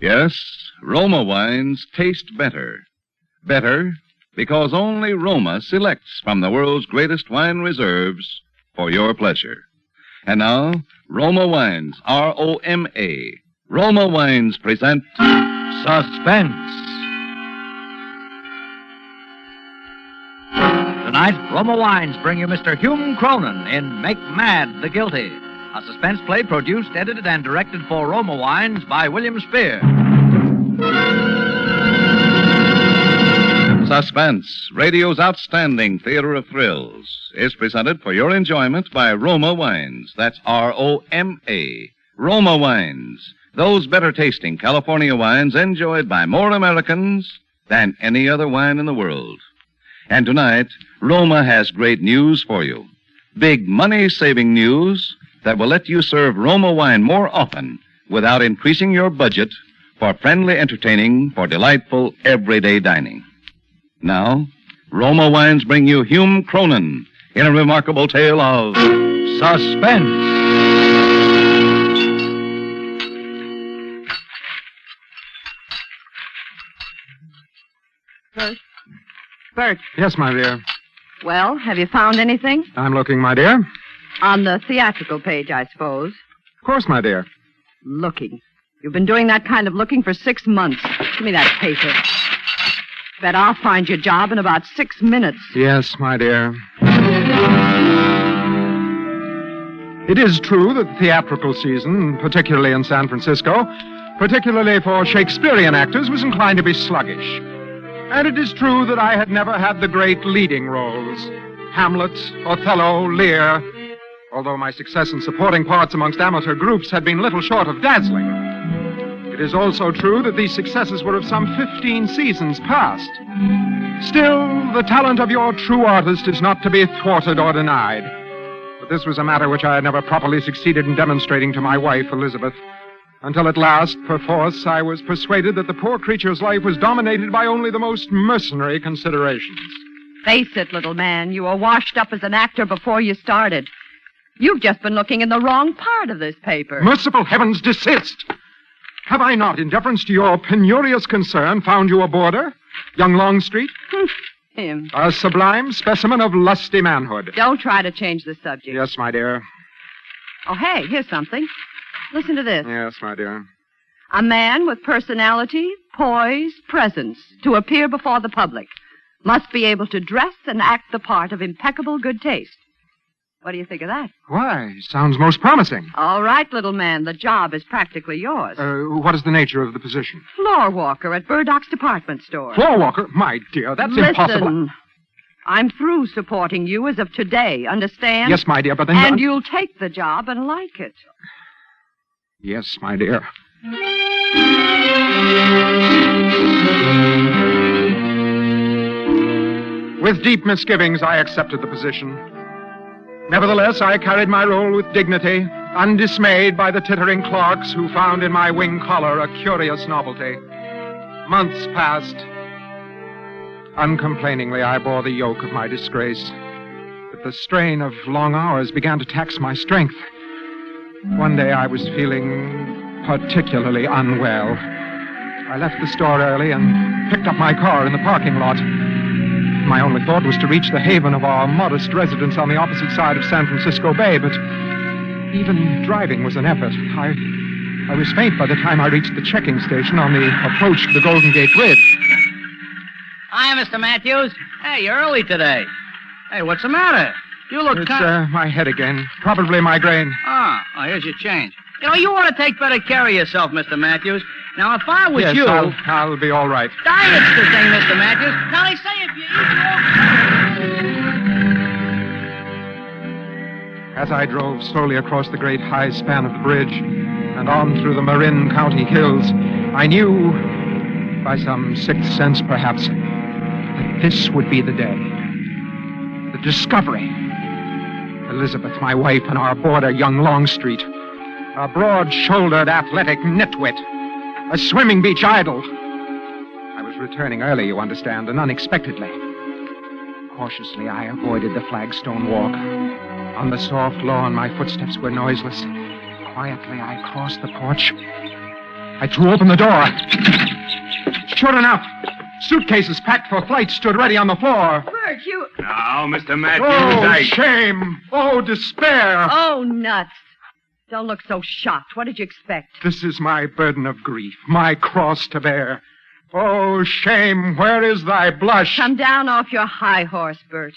Yes, Roma wines taste better. Better because only Roma selects from the world's greatest wine reserves for your pleasure. And now, Roma Wines, R-O-M-A. Roma Wines present Suspense. Tonight, Roma Wines bring you Mr. Hume Cronin in Make Mad the Guilty, a suspense play produced, edited, and directed for Roma Wines by William Spear. Suspense, radio's outstanding theater of thrills, is presented for your enjoyment by Roma Wines. That's R-O-M-A. Roma Wines, those better-tasting California wines enjoyed by more Americans than any other wine in the world. And tonight, Roma has great news for you. Big money-saving news that will let you serve Roma wine more often without increasing your budget for friendly entertaining, for delightful everyday dining. Now, Roma Wines bring you Hume Cronin in a remarkable tale of suspense. Bert. Yes, my dear. Well, have you found anything? I'm looking, my dear. On the theatrical page, I suppose. Of course, my dear. Looking. You've been doing that kind of looking for 6 months. Give me that paper. Bet I'll find your job in about 6 minutes. Yes, my dear. It is true that the theatrical season, particularly in San Francisco, particularly for Shakespearean actors, was inclined to be sluggish. And it is true that I had never had the great leading roles. Hamlet, Othello, Lear, although my success in supporting parts amongst amateur groups had been little short of dazzling. It is also true that these successes were of some 15 seasons past. Still, the talent of your true artist is not to be thwarted or denied. But this was a matter which I had never properly succeeded in demonstrating to my wife, Elizabeth, until at last, perforce, I was persuaded that the poor creature's life was dominated by only the most mercenary considerations. Face it, little man, you were washed up as an actor before you started. You've just been looking in the wrong part of this paper. Merciful heavens, desist! Have I not, in deference to your penurious concern, found you a boarder? Young Longstreet? Him. A sublime specimen of lusty manhood. Don't try to change the subject. Yes, my dear. Oh, hey, here's something. Listen to this. Yes, my dear. A man with personality, poise, presence, to appear before the public, must be able to dress and act the part of impeccable good taste. What do you think of that? Why, sounds most promising. All right, little man, the job is practically yours. What is the nature of the position? Floor walker at Burdock's department store. Floor walker? My dear, that's impossible. Listen, I'm through supporting you as of today, understand? Yes, my dear, but then... And you'll take the job and like it. Yes, my dear. With deep misgivings, I accepted the position. Nevertheless, I carried my role with dignity, undismayed by the tittering clerks who found in my wing collar a curious novelty. Months passed. Uncomplainingly, I bore the yoke of my disgrace. But the strain of long hours began to tax my strength. One day I was feeling particularly unwell. I left the store early and picked up my car in the parking lot. My only thought was to reach the haven of our modest residence on the opposite side of San Francisco Bay, but even driving was an effort. I was faint by the time I reached the checking station on the approach to the Golden Gate Bridge. Hi, Mr. Matthews. Hey, you're early today. Hey, what's the matter? You look It's my head again. Probably migraine. Oh, here's your change. You know, you ought to take better care of yourself, Mr. Matthews. Now, if I was Yes, you... I'll be all right. Diet's the thing, Mr. Matthews. Now, they say if you eat more... As I drove slowly across the great high span of the bridge and on through the Marin County hills, I knew, by some sixth sense perhaps, that this would be the day. The discovery. Elizabeth, my wife, and our boarder, young Longstreet. A broad-shouldered, athletic nitwit. A swimming beach idol. I was returning early, you understand, and unexpectedly. Cautiously, I avoided the flagstone walk. On the soft lawn, my footsteps were noiseless. Quietly, I crossed the porch. I threw open the door. Sure enough, suitcases packed for flight stood ready on the floor. Bert, you... Now, Mr. Matthews, Oh, shame. Oh, despair. Oh, nuts. Don't look so shocked. What did you expect? This is my burden of grief, my cross to bear. Oh, shame, where is thy blush? Come down off your high horse, Bert.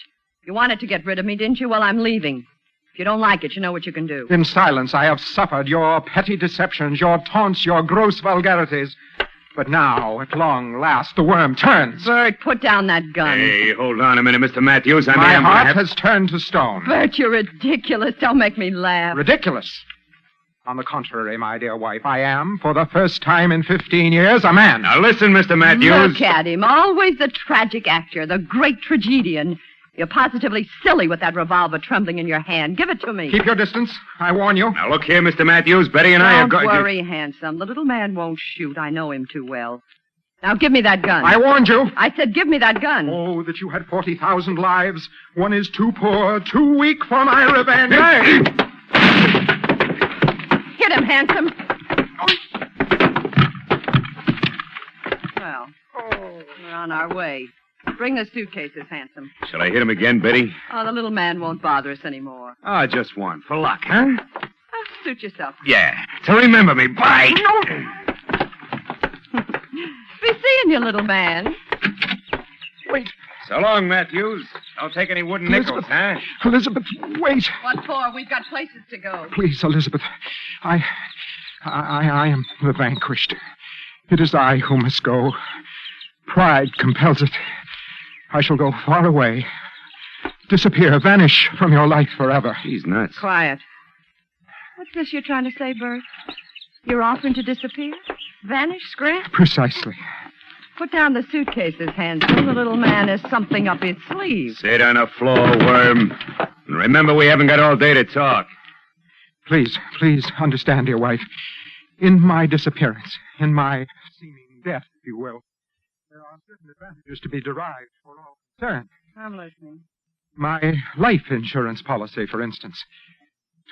You wanted to get rid of me, didn't you? Well, I'm leaving. If you don't like it, you know what you can do. In silence, I have suffered your petty deceptions, your taunts, your gross vulgarities. But now, at long last, the worm turns. Bert, put down that gun. Hey, hold on a minute, Mr. Matthews. My heart has turned to stone. Bert, you're ridiculous. Don't make me laugh. Ridiculous. On the contrary, my dear wife, I am, for the first time in 15 years, a man. Now, listen, Mr. Matthews. Look at him. Always the tragic actor, the great tragedian. You're positively silly with that revolver trembling in your hand. Give it to me. Keep your distance. I warn you. Now, look here, Mr. Matthews. Betty and I have got... Don't worry, handsome. The little man won't shoot. I know him too well. Now, give me that gun. I warned you. I said give me that gun. Oh, that you had 40,000 lives. One is too poor, too weak for my revenge. Hey! Hit him, handsome. Well, we're on our way. Bring the suitcases, handsome. Shall I hit him again, Betty? Oh, the little man won't bother us anymore. Oh, just one. For luck, huh? Oh, suit yourself. Yeah. So remember me. Bye. Be seeing you, little man. Wait. So long, Matthews. Don't take any wooden nickels, huh? Elizabeth, wait. What for? We've got places to go. Please, Elizabeth. I am the vanquished. It is I who must go. Pride compels it. I shall go far away. Disappear, vanish from your life forever. He's nuts. Quiet. What's this you're trying to say, Bert? You're offering to disappear? Vanish, scrap? Precisely. Put down the suitcases, handsome. The little man has something up his sleeve. Sit on the floor, worm. And remember, we haven't got all day to talk. Please understand, dear wife. In my disappearance, in my seeming death, if you will, there are certain advantages to be derived for all concerned. I'm listening. My life insurance policy, for instance.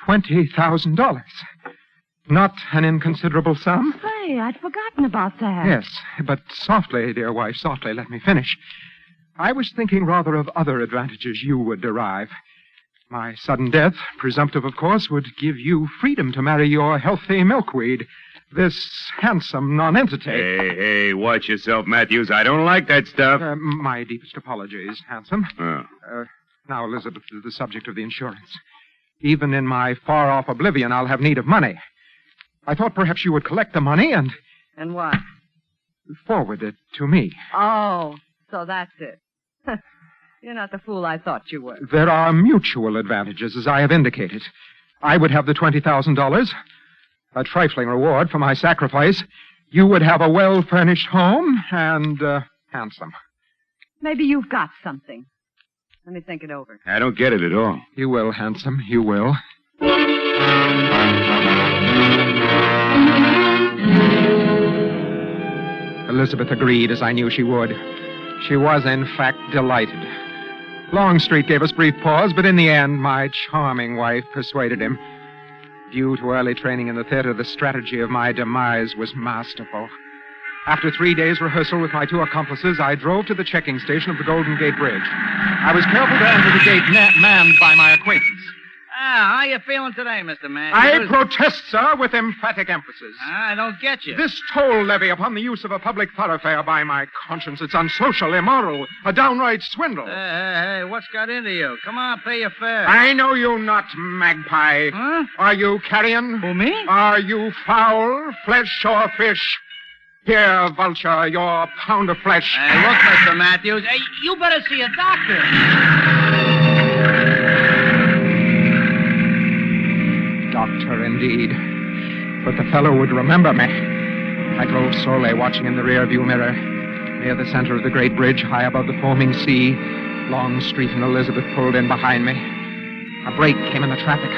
$20,000. Not an inconsiderable sum. Say, I'd forgotten about that. Yes, but softly, dear wife, softly, let me finish. I was thinking rather of other advantages you would derive. My sudden death, presumptive, of course, would give you freedom to marry your healthy milkweed, this handsome nonentity. Hey, watch yourself, Matthews. I don't like that stuff. My deepest apologies, handsome. Oh. Now, Elizabeth, the subject of the insurance. Even in my far-off oblivion, I'll have need of money. I thought perhaps you would collect the money and... And what? Forward it to me. Oh, so that's it. You're not the fool I thought you were. There are mutual advantages, as I have indicated. I would have the $20,000, a trifling reward for my sacrifice. You would have a well-furnished home and handsome. Maybe you've got something. Let me think it over. I don't get it at all. You will, handsome, you will. Elizabeth agreed, as I knew she would. She was, in fact, delighted. Longstreet gave us brief pause, but in the end, my charming wife persuaded him. Due to early training in the theater, the strategy of my demise was masterful. After 3 days' rehearsal with my two accomplices, I drove to the checking station of the Golden Gate Bridge. I was careful to enter the gate manned by my acquaintance. How you feeling today, Mr. Man? I protest, sir, with emphatic emphasis. I don't get you. This toll levy upon the use of a public thoroughfare, by my conscience, it's unsocial, immoral, a downright swindle. Hey, what's got into you? Come on, pay your fare. I know you not, magpie. Huh? Are you carrion? Who, me? Are you fowl, flesh, or fish? Here, vulture, your pound of flesh. Hey, look, Mr. Matthews. Hey, you better see a doctor. Doctor, indeed. But the fellow would remember me. I drove slowly, watching in the rearview mirror. Near the center of the great bridge, high above the foaming sea, Longstreet and Elizabeth pulled in behind me. A break came in the traffic.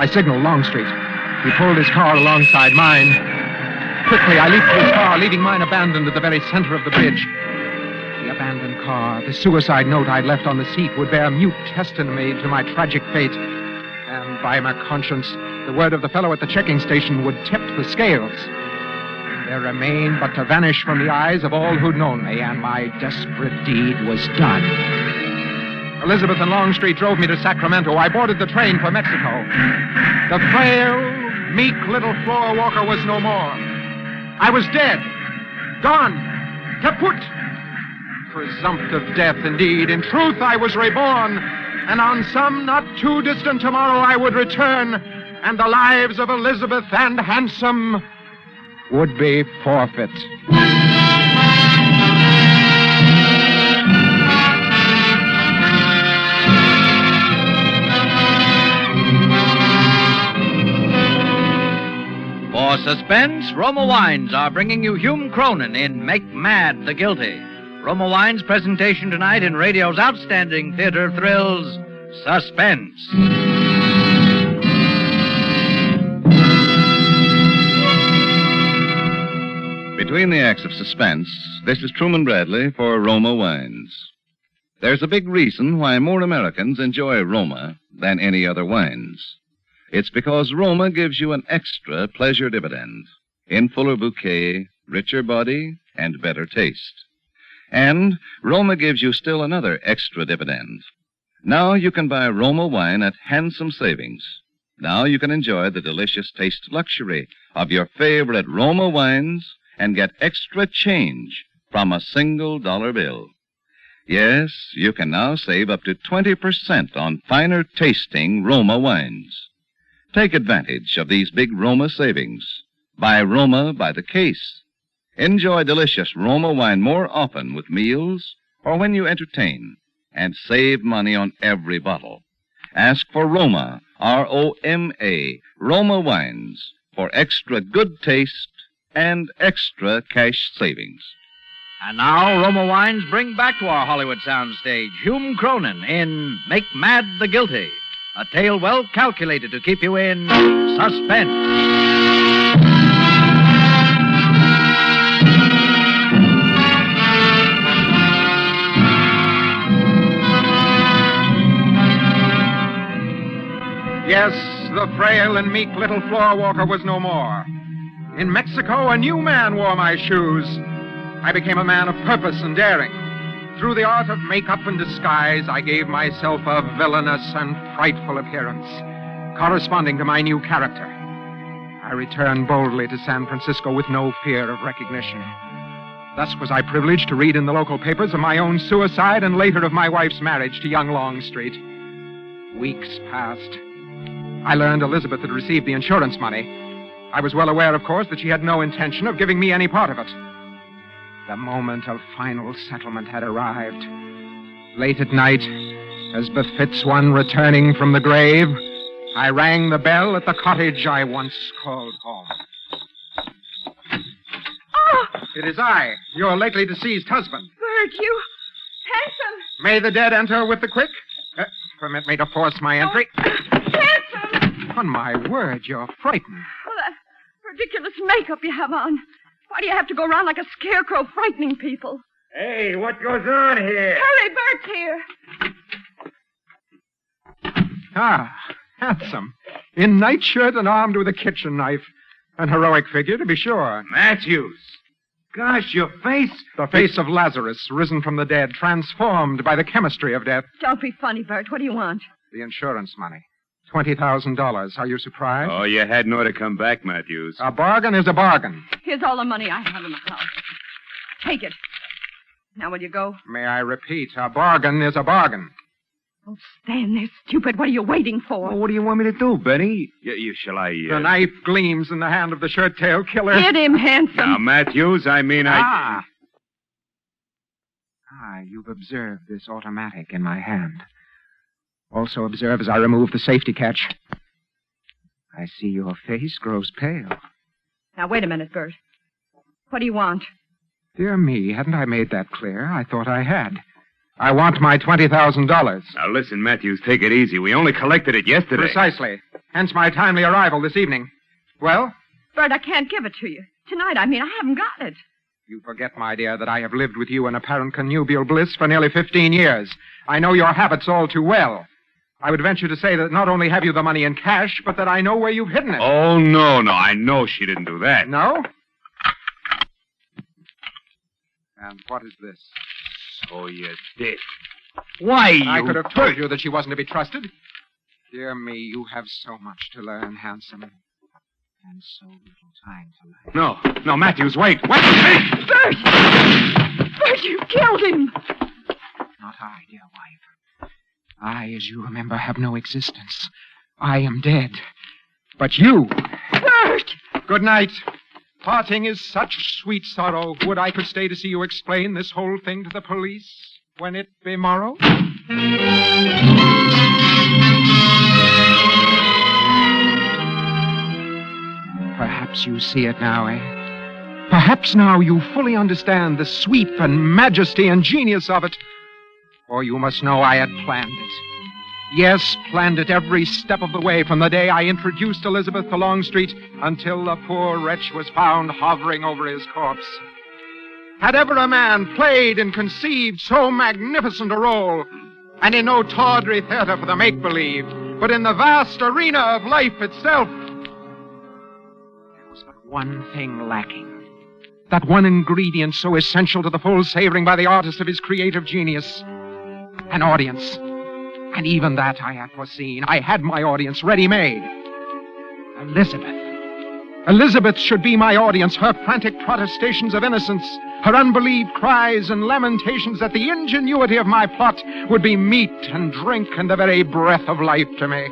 I signaled Longstreet. He pulled his car alongside mine. Quickly, I leaped to his car, leaving mine abandoned at the very center of the bridge. The abandoned car, the suicide note I'd left on the seat, would bear mute testimony to my tragic fate. And by my conscience, the word of the fellow at the checking station would tip the scales. There remained but to vanish from the eyes of all who'd known me, and my desperate deed was done. Elizabeth and Longstreet drove me to Sacramento. I boarded the train for Mexico. The frail, meek little floor walker was no more. I was dead. Gone. Kaput. Presumptive death, indeed. In truth, I was reborn. And on some not too distant tomorrow I would return, and the lives of Elizabeth and Handsome would be forfeit. For Suspense, Roma Wines are bringing you Hume Cronin in Make Mad the Guilty. Roma Wines' presentation tonight in radio's outstanding theater of thrills, Suspense. Between the acts of Suspense, this is Truman Bradley for Roma Wines. There's a big reason why more Americans enjoy Roma than any other wines. It's because Roma gives you an extra pleasure dividend in fuller bouquet, richer body, and better taste. And Roma gives you still another extra dividend. Now you can buy Roma wine at handsome savings. Now you can enjoy the delicious taste luxury of your favorite Roma wines and get extra change from a single dollar bill. Yes, you can now save up to 20% on finer tasting Roma wines. Take advantage of these big Roma savings. Buy Roma by the case. Enjoy delicious Roma wine more often with meals or when you entertain, and save money on every bottle. Ask for Roma, R-O-M-A, Roma wines, for extra good taste and extra cash savings. And now Roma Wines bring back to our Hollywood soundstage Hume Cronin in Make Mad the Guilty, a tale well calculated to keep you in suspense. Yes, the frail and meek little floor walker was no more. In Mexico, a new man wore my shoes. I became a man of purpose and daring. Through the art of makeup and disguise, I gave myself a villainous and frightful appearance, corresponding to my new character. I returned boldly to San Francisco with no fear of recognition. Thus was I privileged to read in the local papers of my own suicide and later of my wife's marriage to young Longstreet. Weeks passed. I learned Elizabeth had received the insurance money. I was well aware, of course, that she had no intention of giving me any part of it. The moment of final settlement had arrived. Late at night, as befits one returning from the grave, I rang the bell at the cottage I once called home. Oh! It is I, your lately deceased husband. Bert, you... Handsome! May the dead enter with the quick? Permit me to force my entry. Handsome! On my word, you're frightened. Oh, that ridiculous makeup you have on. Why do you have to go around like a scarecrow frightening people? Hey, what goes on here? Hurry, Bert's here. Ah, handsome. In nightshirt and armed with a kitchen knife. An heroic figure, to be sure. Matthews. Gosh, your face. The face of Lazarus, risen from the dead, transformed by the chemistry of death. Don't be funny, Bert. What do you want? The insurance money. $20,000. Are you surprised? Oh, you hadn't ought to come back, Matthews. A bargain is a bargain. Here's all the money I have in the house. Take it. Now, will you go? May I repeat, a bargain is a bargain. Don't stand there, stupid. What are you waiting for? Well, what do you want me to do, Betty? Shall I... The knife gleams in the hand of the shirt-tail killer. Hit him, Handsome. Now, Matthews, I mean, Ah, you've observed this automatic in my hand. Also observe as I remove the safety catch. I see your face grows pale. Now, wait a minute, Bert. What do you want? Dear me, hadn't I made that clear? I thought I had. I want my $20,000. Now, listen, Matthews, take it easy. We only collected it yesterday. Precisely. Hence my timely arrival this evening. Well? Bert, I can't give it to you. Tonight, I haven't got it. You forget, my dear, that I have lived with you in apparent connubial bliss for nearly 15 years. I know your habits all too well. I would venture to say that not only have you the money in cash, but that I know where you've hidden it. Oh, no, I know she didn't do that. No? And what is this? So you did. Why, I could have told you that she wasn't to be trusted. Dear me, you have so much to learn, handsome. And so little time to learn. No, Matthews, wait. Wait! Bert! Bert, you killed him! Not I, dear wife. I, as you remember, have no existence. I am dead. But you... Bert! Good night. Parting is such sweet sorrow. Would I could stay to see you explain this whole thing to the police when it be morrow? Perhaps you see it now, eh? Perhaps now you fully understand the sweep and majesty and genius of it. For you must know I had planned it. Yes, planned it every step of the way from the day I introduced Elizabeth to Longstreet until the poor wretch was found hovering over his corpse. Had ever a man played and conceived so magnificent a role, and in no tawdry theater for the make-believe, but in the vast arena of life itself, there was but one thing lacking. That one ingredient so essential to the full savoring by the artist of his creative genius. An audience. And even that I had foreseen. I had my audience ready-made. Elizabeth. Elizabeth should be my audience. Her frantic protestations of innocence, her unbelieved cries and lamentations that the ingenuity of my plot would be meat and drink and the very breath of life to me.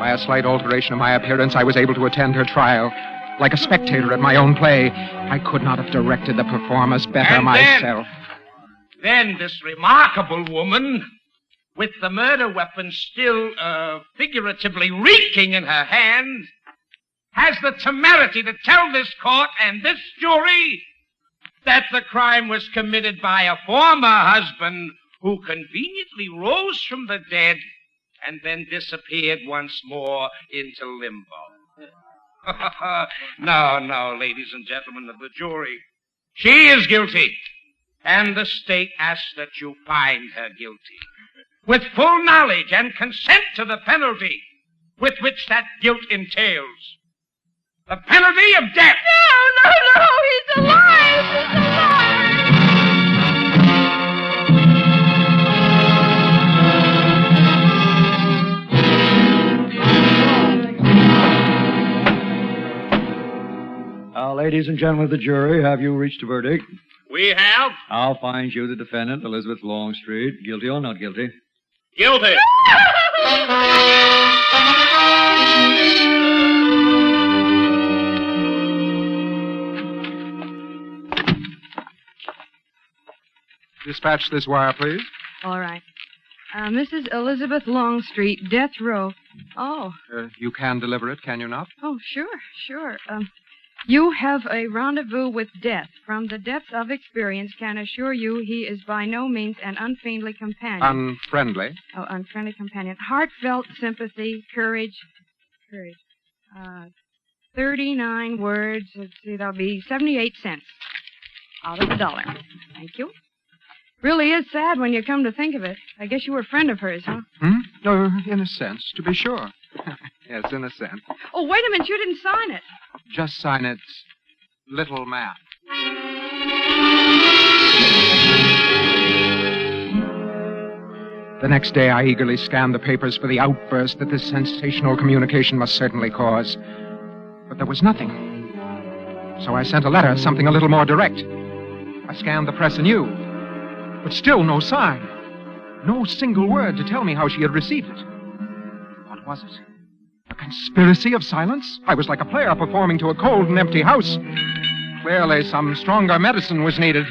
By a slight alteration of my appearance, I was able to attend her trial. Like a spectator at my own play, I could not have directed the performance better myself. Then this remarkable woman, with the murder weapon still figuratively reeking in her hand, has the temerity to tell this court and this jury that the crime was committed by a former husband who conveniently rose from the dead and then disappeared once more into limbo. No, ladies and gentlemen of the jury. She is guilty, and the state asks that you find her guilty, with full knowledge and consent to the penalty with which that guilt entails. The penalty of death. No, he's alive! He's alive! Now, ladies and gentlemen of the jury, have you reached a verdict? We have. I'll find you, the defendant, Elizabeth Longstreet, guilty or not guilty. Guilty. Dispatch this wire, please. All right. Mrs. Elizabeth Longstreet, death row. Oh. You can deliver it, can you not? Oh, sure. You have a rendezvous with death. From the depths of experience can assure you he is by no means an unfriendly companion. Unfriendly? Oh, unfriendly companion. Heartfelt sympathy, courage. 39 words. Let's see, that'll be 78 cents out of $1. Thank you. Really is sad when you come to think of it. I guess you were a friend of hers, huh? In a sense, to be sure. Yes, in a sense. Oh, wait a minute. You didn't sign it. Just sign it, Little Man. The next day, I eagerly scanned the papers for the outburst that this sensational communication must certainly cause. But there was nothing. So I sent a letter, something a little more direct. I scanned the press anew, but still no sign. No single word to tell me how she had received it. What was it? A conspiracy of silence? I was like a player performing to a cold and empty house. Clearly, some stronger medicine was needed.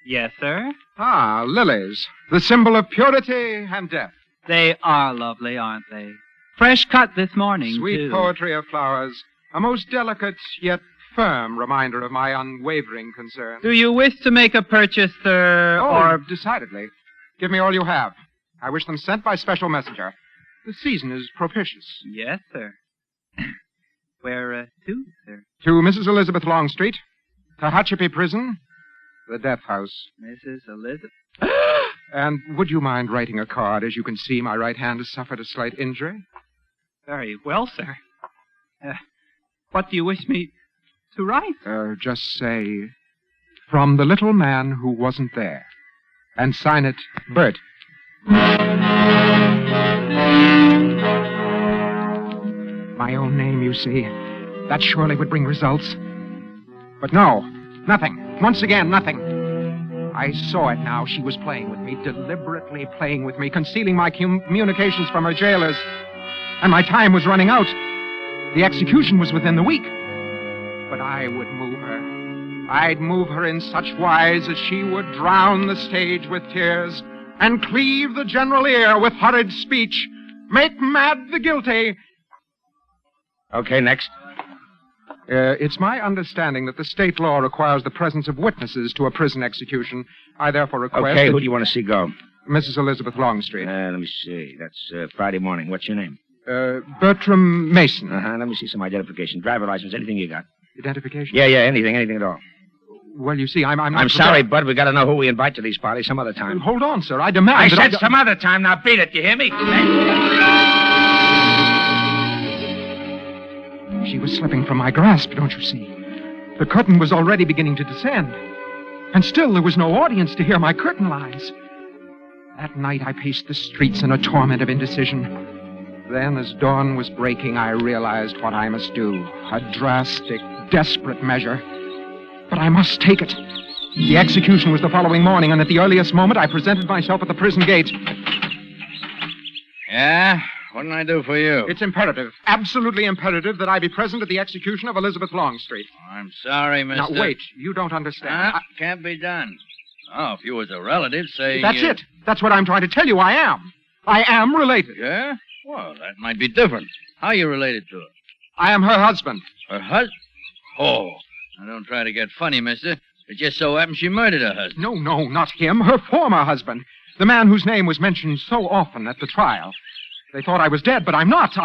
Yes, sir? Ah, lilies. The symbol of purity and death. They are lovely, aren't they? Fresh cut this morning, Sweet too. poetry of flowers. A most delicate yet firm reminder of my unwavering concern. Do you wish to make a purchase, sir, or... decidedly. Give me all you have. I wish them sent by special messenger. The season is propitious. Yes, sir. Where to, sir? To Mrs. Elizabeth Longstreet, Tehachapi Prison, the death house. Mrs. Elizabeth? And would you mind writing a card? As you can see, my right hand has suffered a slight injury. Very well, sir. What do you wish me to write? Just say, from the little man who wasn't there. And sign it, Bert. My own name, you see. That surely would bring results. But no, nothing. Once again, nothing. I saw it now. She was playing with me, deliberately playing with me, concealing my communications from her jailers. And my time was running out. The execution was within the week. But I would move her. I'd move her in such wise as she would drown the stage with tears and cleave the general ear with horrid speech, make mad the guilty. Okay, next. It's my understanding that the state law requires the presence of witnesses to a prison execution. I therefore request... Okay, who do you want to see go? Mrs. Elizabeth Longstreet. Let me see. That's Friday morning. What's your name? Bertram Mason. Let me see some identification. Driver license, anything you got. Identification? Yeah, anything at all. Well, you see, I'm not... I'm sorry, Bud. We got to know who we invite to these parties some other time. Hold on, sir. I demand I that said some other time. Now beat it. You hear me? She was slipping from my grasp, don't you see? The curtain was already beginning to descend. And still there was no audience to hear my curtain lines. That night I paced the streets in a torment of indecision. Then, as dawn was breaking, I realized what I must do. A drastic, desperate measure. But I must take it. The execution was the following morning, and at the earliest moment I presented myself at the prison gate. Yeah? What can I do for you? It's imperative, absolutely imperative, that I be present at the execution of Elizabeth Longstreet. I'm sorry, mister. Now, wait. You don't understand. Can't be done. Oh, if you was a relative, say... That's it. That's what I'm trying to tell you. I am. I am related. Yeah? Well, that might be different. How you related to her? I am her husband. Her husband? Oh. Now, don't try to get funny, mister. It just so happens she murdered her husband. No, not him. Her former husband. The man whose name was mentioned so often at the trial. They thought I was dead, but I'm not.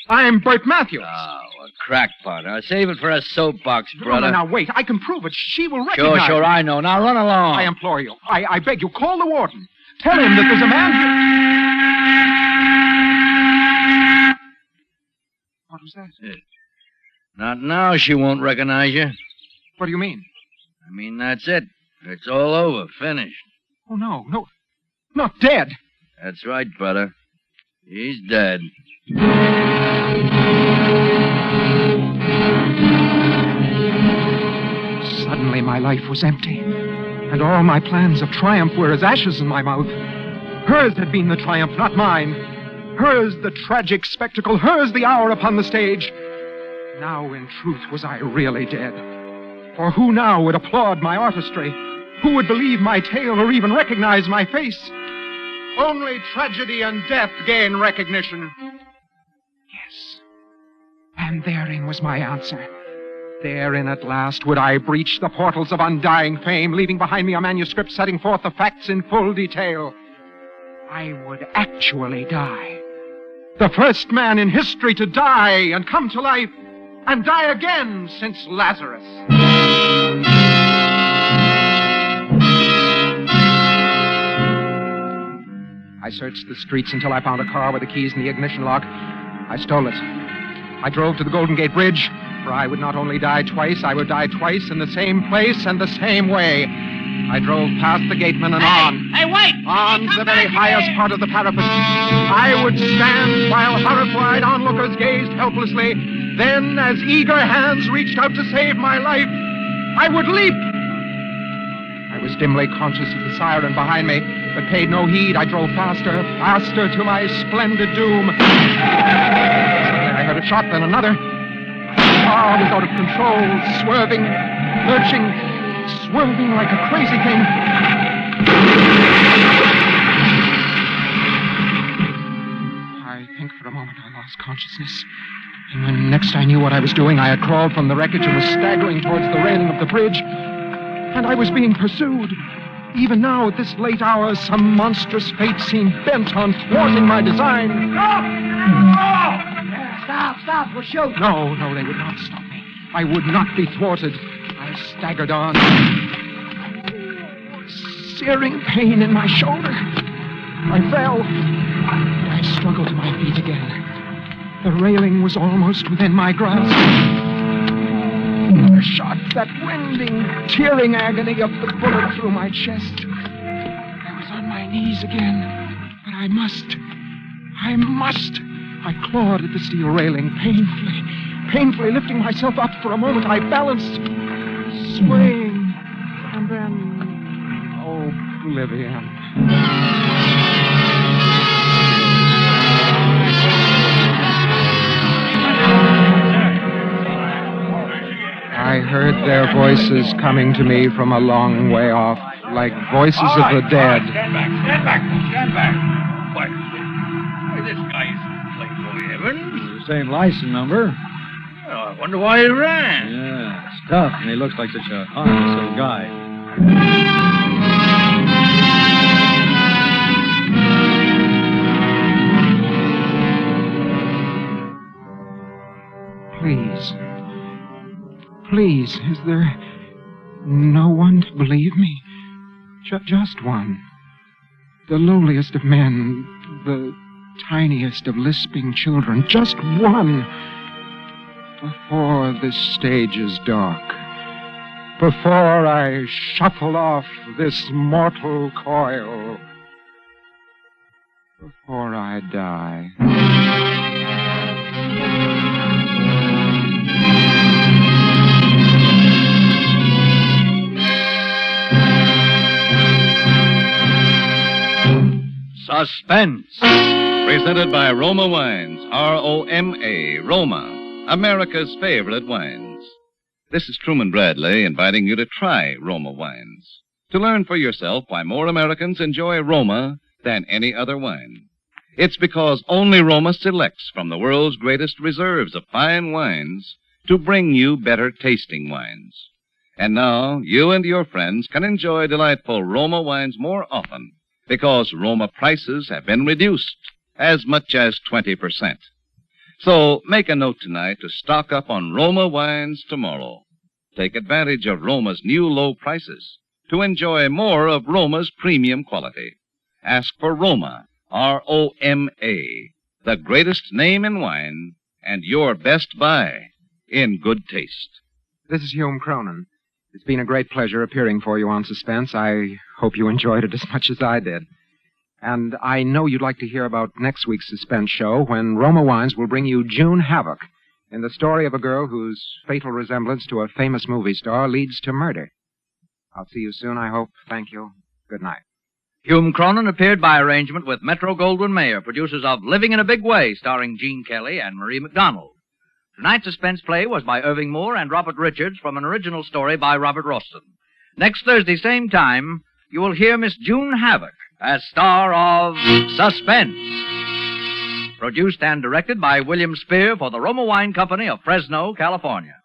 I'm Bert Matthews. Oh, a crackpot. Now, save it for a soapbox, brother. No, now, wait. I can prove it. She will recognize Sure, me. I know. Now, run along. I implore you. I beg you, call the warden. Tell him that there's a man here... What was that? Not now she won't recognize you. What do you mean? I mean, that's it. It's all over. Finished. Oh, no. Not dead. That's right, brother. He's dead. Suddenly my life was empty, and all my plans of triumph were as ashes in my mouth. Hers had been the triumph, not mine. Hers the tragic spectacle, hers the hour upon the stage. Now, in truth, was I really dead? For who now would applaud my artistry? Who would believe my tale or even recognize my face? Only tragedy and death gain recognition. Yes. And therein was my answer. Therein at last would I breach the portals of undying fame, leaving behind me a manuscript setting forth the facts in full detail. I would actually die. The first man in history to die and come to life, and die again since Lazarus. I searched the streets until I found a car with the keys in the ignition lock. I stole it. I drove to the Golden Gate Bridge, for I would not only die twice, I would die twice in the same place and the same way. I drove past the gateman and on. Hey, wait! On to the very highest part of the parapet. I would stand while horrified onlookers gazed helplessly. Then, as eager hands reached out to save my life, I would leap. I was dimly conscious of the siren behind me, but paid no heed. I drove faster to my splendid doom. Suddenly I heard a shot, then another. My car was out of control, swerving, lurching, swerving like a crazy thing. I think for a moment I lost consciousness. And when next I knew what I was doing, I had crawled from the wreckage and was staggering towards the railing of the bridge. And I was being pursued. Even now, at this late hour, some monstrous fate seemed bent on thwarting my design. Stop, we'll shoot. No, they would not stop me. I would not be thwarted. I staggered on. Searing pain in my shoulder. I fell. I struggled to my feet again. The railing was almost within my grasp. Another shot, that rending, tearing agony of the bullet through my chest. I was on my knees again, but I must. I clawed at the steel railing painfully lifting myself up. For a moment I balanced, swaying, and then, oblivion. I heard their voices coming to me from a long way off, like voices of the dead. Stand back. What? This guy's Playboy Evans. The same license number. Well, I wonder why he ran. Yeah, it's tough, and he looks like such a harmless little guy. Please, is there no one to believe me? Just one. The lowliest of men, the tiniest of lisping children. Just one. Before this stage is dark. Before I shuffle off this mortal coil. Before I die. Suspense. Presented by Roma Wines, R-O-M-A, Roma, America's favorite wines. This is Truman Bradley inviting you to try Roma Wines, to learn for yourself why more Americans enjoy Roma than any other wine. It's because only Roma selects from the world's greatest reserves of fine wines to bring you better tasting wines. And now, you and your friends can enjoy delightful Roma wines more often because Roma prices have been reduced as much as 20%. So make a note tonight to stock up on Roma wines tomorrow. Take advantage of Roma's new low prices to enjoy more of Roma's premium quality. Ask for Roma, R-O-M-A, the greatest name in wine and your best buy in good taste. This is Hume Cronin. It's been a great pleasure appearing for you on Suspense. I hope you enjoyed it as much as I did. And I know you'd like to hear about next week's Suspense show when Roma Wines will bring you June Havoc in the story of a girl whose fatal resemblance to a famous movie star leads to murder. I'll see you soon, I hope. Thank you. Good night. Hume Cronin appeared by arrangement with Metro-Goldwyn-Mayer, producers of Living in a Big Way, starring Gene Kelly and Marie McDonald. Tonight's Suspense play was by Irving Moore and Robert Richards from an original story by Robert Ralston. Next Thursday, same time, you will hear Miss June Havoc as star of Suspense. Produced and directed by William Spear for the Roma Wine Company of Fresno, California.